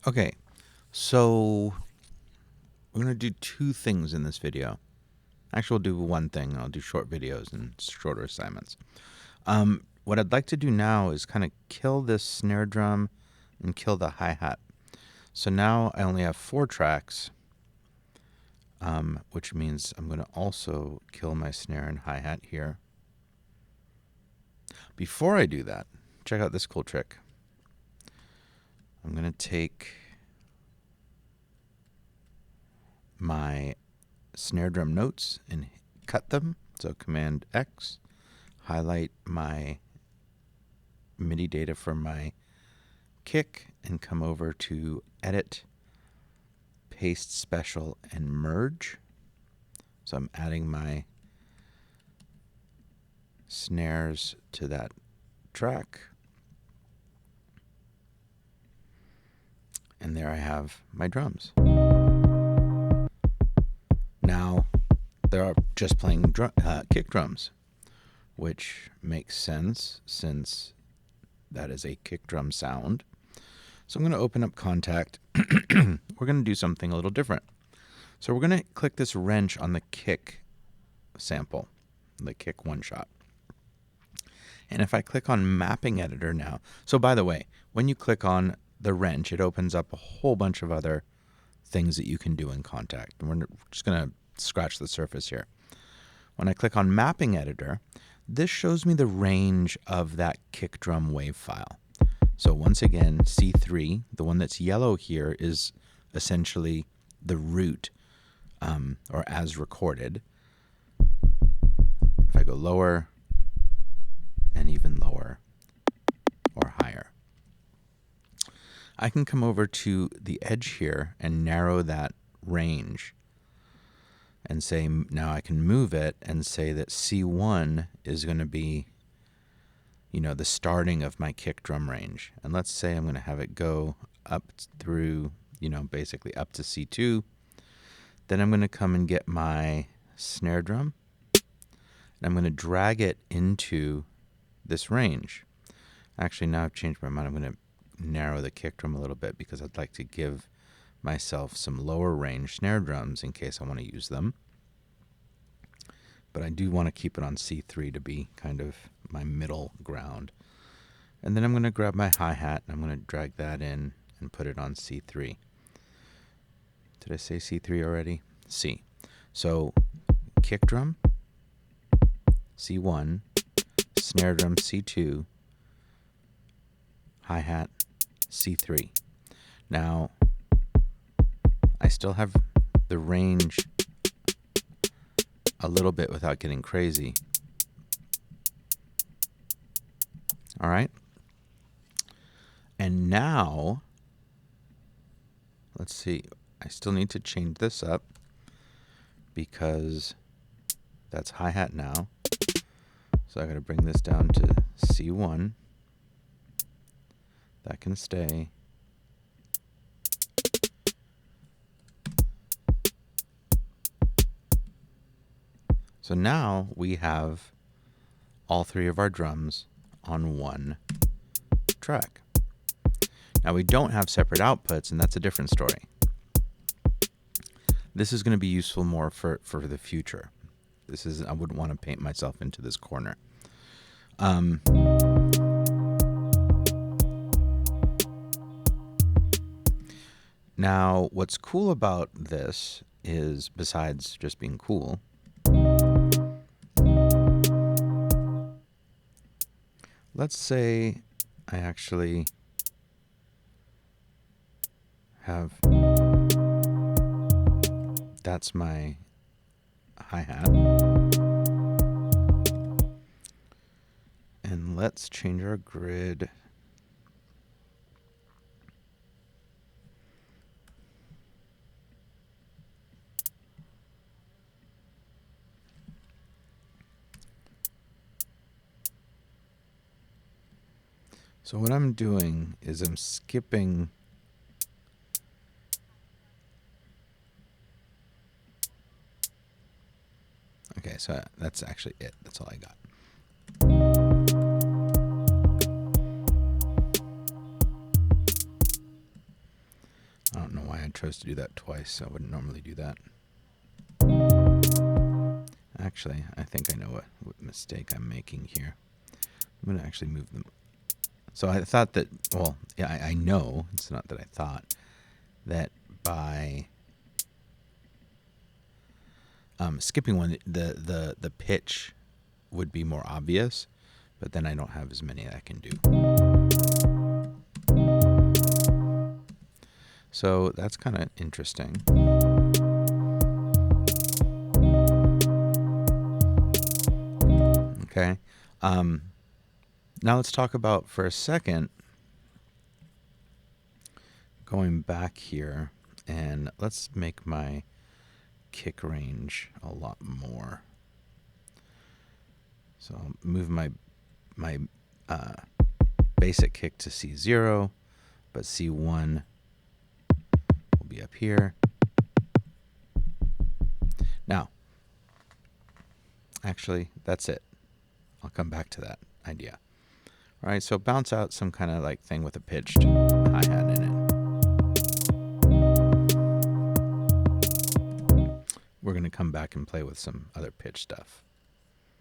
Okay, so we're going to do two things in this video. Actually, we'll do one thing. I'll do short videos and shorter assignments. What I'd like to do now is kind of kill this snare drum and kill the hi-hat. So now I only have 4 tracks, which means I'm going to also kill my snare and hi-hat here. Before I do that, check out this cool trick. I'm going to take my snare drum notes and cut them. So Command X, highlight my MIDI data from my kick, and come over to Edit, Paste Special, and Merge. So I'm adding my snares to that track. And there I have my drums. Now they're just playing kick drums, which makes sense since that is a kick drum sound. So I'm going to open up Kontakt. We're going to do something a little different. So we're going to click this wrench on the kick sample, the kick one shot. And if I click on Mapping Editor now, so by the way, when you click on the wrench, it opens up a whole bunch of other things that you can do in Kontakt. And we're just going to scratch the surface here. When I click on Mapping Editor, this shows me the range of that kick drum wave file. So once again, C3, the one that's yellow here, is essentially the root, or as recorded. If I go lower and even lower or higher, I can come over to the edge here and narrow that range and say, now I can move it and say that C1 is going to be, the starting of my kick drum range. And let's say I'm going to have it go up through, basically up to C2. Then I'm going to come and get my snare drum, and I'm going to drag it into this range. Actually, now I've changed my mind. I'm going to narrow the kick drum a little bit because I'd like to give myself some lower range snare drums in case I want to use them. But I do want to keep it on C3 to be kind of my middle ground. And then I'm going to grab my hi-hat and I'm going to drag that in and put it on C3. Did I say C3 already? C. So kick drum, C1, snare drum, C2, hi-hat, C3. Now, I still have the range a little bit without getting crazy. All right. And now, let's see. I still need to change this up because that's hi-hat now. So I got to bring this down to C1. That can stay. So now we have all 3 of our drums on one track. Now we don't have separate outputs, and that's a different story. This is going to be useful more for the future. I wouldn't want to paint myself into this corner. Now, what's cool about this is, besides just being cool, let's say I actually have, that's my hi-hat. And let's change our grid. So what I'm doing is I'm skipping Okay, so that's actually it. That's all I got. don't know why I chose to do that twice. I wouldn't normally do that. Actually, I think I know what mistake I'm making here. I'm going to actually move them. So I thought that, well, yeah, I know, it's not that I thought, that by skipping one, the pitch would be more obvious, but then I don't have as many that I can do. So that's kind of interesting. Okay. Now let's talk about, for a second, going back here, and let's make my kick range a lot more. So I'll move my basic kick to C0, but C1 will be up here. Now, actually, that's it. I'll come back to that idea. All right, so bounce out some kind of like thing with a pitched hi-hat in it. We're going to come back and play with some other pitch stuff.